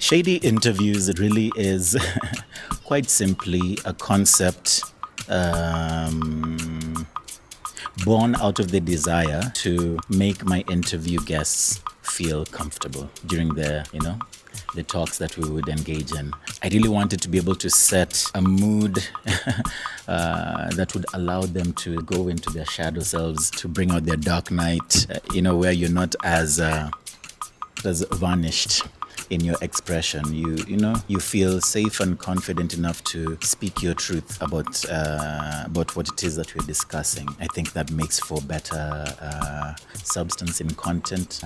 Shady interviews really is quite simply a concept born out of the desire to make my interview guests feel comfortable during the talks that we would engage in. I really wanted to be able to set a mood that would allow them to go into their shadow selves, to bring out their dark night, where you're not as varnished in your expression. You feel safe and confident enough to speak your truth about what it is that we're discussing. I think that makes for better substance in content,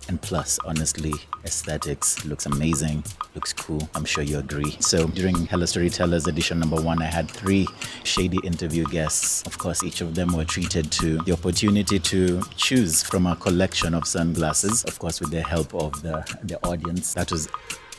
and plus, honestly, aesthetics looks amazing, looks cool. I'm sure you agree. So during Hela Storytellas edition number 1, I had 3 Shady interview guests. Of course, each of them were treated to the opportunity to choose from a collection of sunglasses, of course with the help of the audience. That was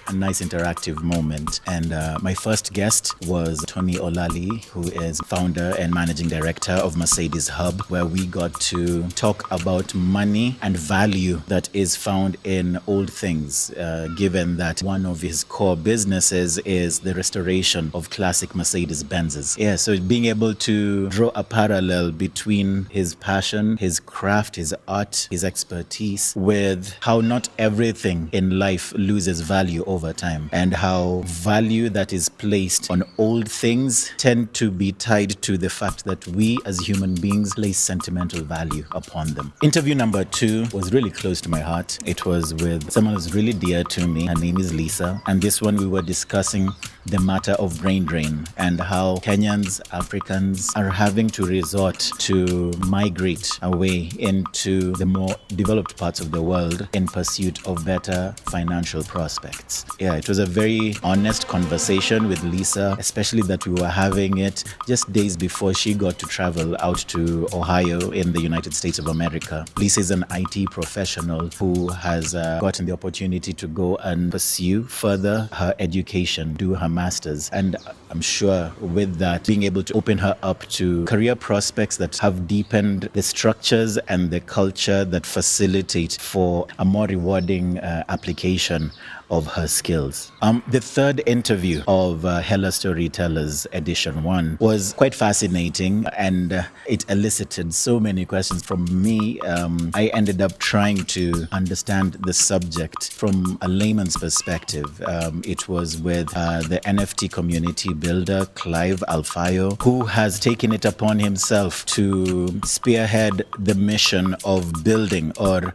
a nice interactive moment. And my first guest was Tony Olali, who is founder and managing director of Mercedes Hub, where we got to talk about money and value that is found in old things, given that one of his core businesses is the restoration of classic Mercedes Benzes. Yeah, so being able to draw a parallel between his passion, his craft, his art, his expertise, with how not everything in life loses value over time, and how value that is placed on old things tend to be tied to the fact that we as human beings place sentimental value upon them. Interview number 2 was really close to my heart. It was with someone who's really dear to me. Her name is Lisa, and this one we were discussing the matter of brain drain and how Kenyans, Africans are having to resort to migrate away into the more developed parts of the world in pursuit of better financial prospects. Yeah, it was a very honest conversation with Lisa, especially that we were having it just days before she got to travel out to Ohio in the United States of America. Lisa is an IT professional who has gotten the opportunity to go and pursue further her education, do her master's. And I'm sure with that, being able to open her up to career prospects that have deepened the structures and the culture that facilitate for a more rewarding application of her skills. The third interview of Hela Storytellas edition 1 was quite fascinating, and it elicited so many questions from me. I ended up trying to understand the subject from a layman's perspective. It was with the NFT community builder, Clive Alfayo, who has taken it upon himself to spearhead the mission of building or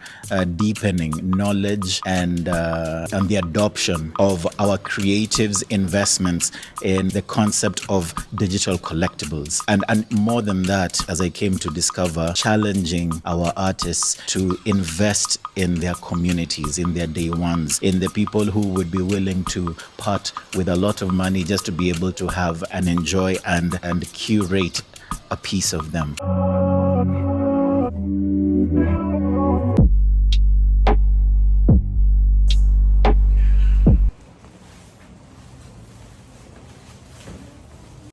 deepening knowledge and the adoption of our creatives' investments in the concept of digital collectibles. And more than that, as I came to discover, challenging our artists to invest in their communities, in their day ones, in the people who would be willing to part with a lot of money just to be able to have and enjoy and curate a piece of them.